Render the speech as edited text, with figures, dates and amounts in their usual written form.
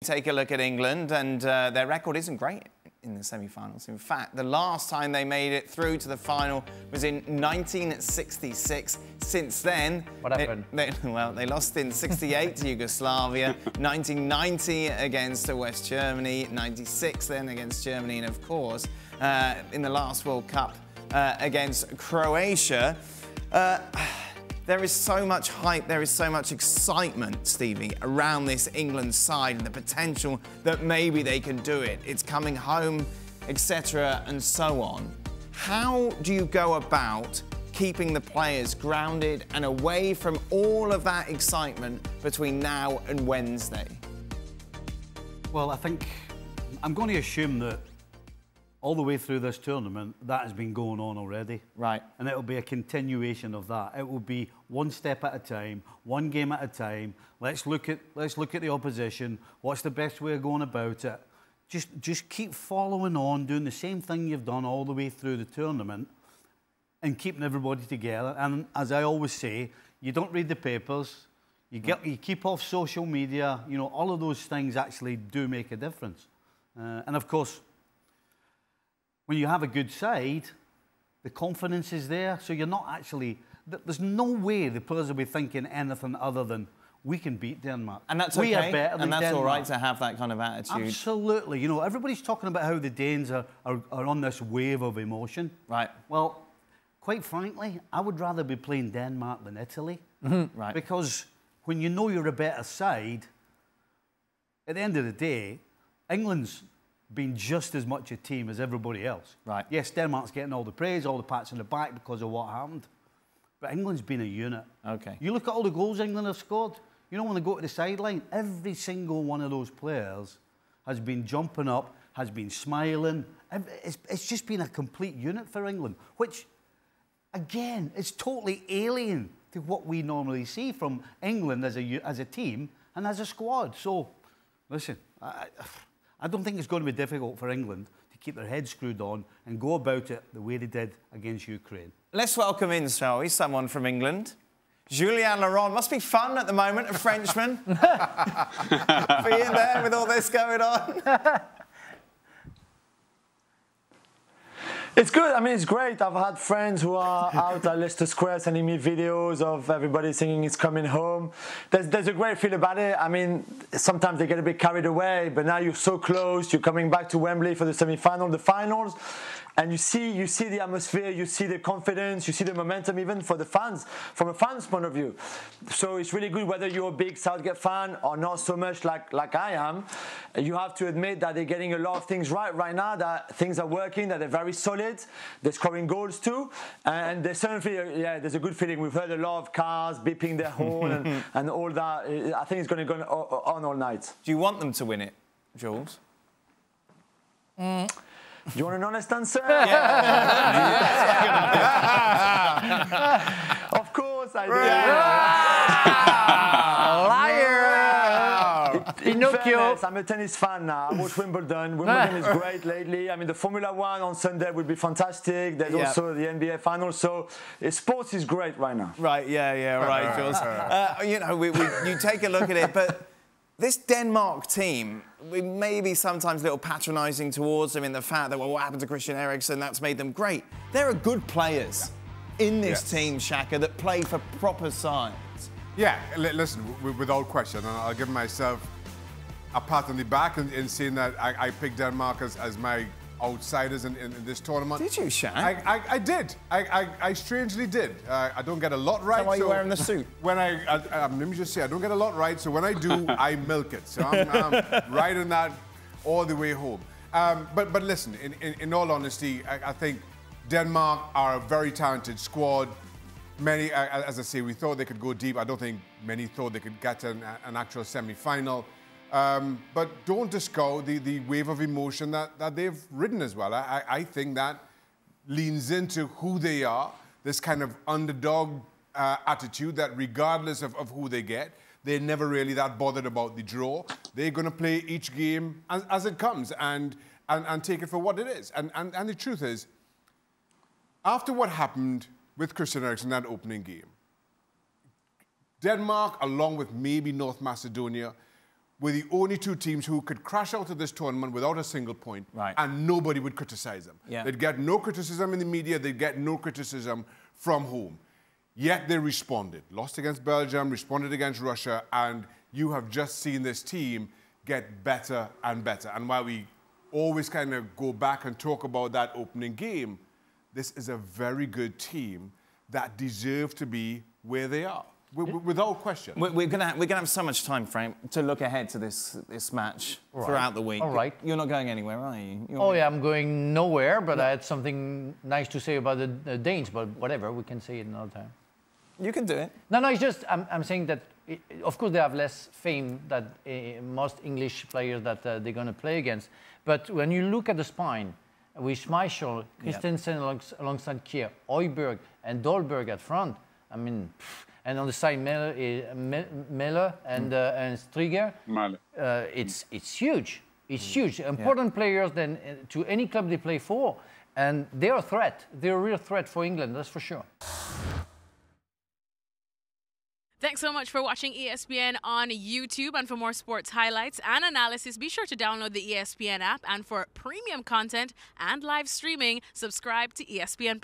Take a look at England, and their record isn't great in the semi-finals. In fact, the last time they made it through to the final was in 1966. Since then, what happened? They lost in '68 to Yugoslavia, 1990 against West Germany, '96 then against Germany, and of course, in the last World Cup against Croatia. There is so much hype, there is so much excitement, Stevie, around this England side and the potential that maybe they can do it. It's coming home, etc., and so on. How do you go about keeping the players grounded and away from all of that excitement between now and Wednesday? Well, I think I'm going to assume that all the way through this tournament, that has been going on already. Right. And it'll be a continuation of that. It will be one step at a time, one game at a time. Let's look at the opposition. What's the best way of going about it? Just keep following on, doing the same thing you've done all the way through the tournament and keeping everybody together. And as I always say, you don't read the papers, you keep off social media, you know, all of those things actually do make a difference. And of course, when you have a good side, the confidence is there, so you're not actually... There's no way the players will be thinking anything other than, we can beat Denmark. And that's okay, we are better than and that's Denmark. all right to have that kind of attitude. Absolutely. You know, everybody's talking about how the Danes are on this wave of emotion. Right. Well, quite frankly, I would rather be playing Denmark than Italy. Mm-hmm. Right. Because when you know you're a better side, at the end of the day, England's been just as much a team as everybody else. Right. Yes, Denmark's getting all the praise, all the pats on the back because of what happened. But England's been a unit. Okay. You look at all the goals England have scored. You know, when they go to the sideline, every single one of those players has been jumping up, has been smiling. It's just been a complete unit for England, which, again, is totally alien to what we normally see from England as a team and as a squad. So, listen, I don't think it's going to be difficult for England to keep their heads screwed on and go about it the way they did against Ukraine. Let's welcome in, shall we, someone from England. Julien Laurent. Must be fun at the moment, a Frenchman. Being there with all this going on. It's good. I mean, it's great. I've had friends who are out at Leicester Square sending me videos of everybody singing "It's Coming Home." There's a great feel about it. I mean, sometimes they get a bit carried away, but now you're so close. You're coming back to Wembley for the semi-final, the finals, and you see the atmosphere, you see the confidence, you see the momentum, even for the fans, from a fan's point of view. So it's really good whether you're a big Southgate fan or not so much like I am. You have to admit that they're getting a lot of things right now, that things are working, that they're very solid. They're scoring goals too, and there's certainly, yeah, there's a good feeling. We've heard a lot of cars beeping their horn and all that. I think it's going to go on all night. Do you want them to win it, Jules? Do you want an honest answer? Of course I do. Liar! In fairness, I'm a tennis fan now. I watch Wimbledon. Wimbledon is great lately. I mean, the Formula One on Sunday will be fantastic. There's also the NBA finals. So sports is great right now. Right, right, Jules. You know, you take a look at it, but this Denmark team, we may be sometimes a little patronising towards them in the fact that, well, what happened to Christian Eriksen, that's made them great. There are good players in this team, Shaka, that play for proper sides. Yeah, listen, without question, and I'll give myself a pat on the back in saying that I picked Denmark as my outsiders in this tournament. Did you, Shaq? I did. I strangely did. I don't get a lot right. So why are you wearing the suit? When let me just say, I don't get a lot right, so when I do, I milk it. So I'm riding that all the way home. But listen, in all honesty, I think Denmark are a very talented squad. Many, as I say, we thought they could go deep. I don't think many thought they could get an actual semi-final. But don't discount the wave of emotion that they've ridden as well. I think that leans into who they are, this kind of underdog attitude that regardless of who they get, they're never really that bothered about the draw. They're going to play each game as it comes and take it for what it is. And the truth is, after what happened with Christian Eriksen in that opening game, Denmark, along with maybe North Macedonia, were the only two teams who could crash out of this tournament without a single point, right, and nobody would criticize them. Yeah. They'd get no criticism in the media, they'd get no criticism from home. Yet they responded. Lost against Belgium, responded against Russia, and you have just seen this team get better and better. And while we always kind of go back and talk about that opening game, this is a very good team that deserve to be where they are. Without question. We're gonna have so much time, Frank, to look ahead to this match throughout the week. All right. You're not going anywhere, are you? Yeah, I'm going nowhere, but I had something nice to say about the Danes, but whatever, we can say it another time. You can do it. No, it's just, I'm saying that, of course, they have less fame than most English players that they're going to play against. But when you look at the spine, with Schmeichel, Christensen alongside Kier, Højbjerg, and Dolberg at front, I mean, and on the side, Melle and Striger, it's huge. It's huge. Important players than to any club they play for, and they're a threat. They're a real threat for England, that's for sure. Thanks so much for watching ESPN on YouTube. And for more sports highlights and analysis, be sure to download the ESPN app. And for premium content and live streaming, subscribe to ESPN+.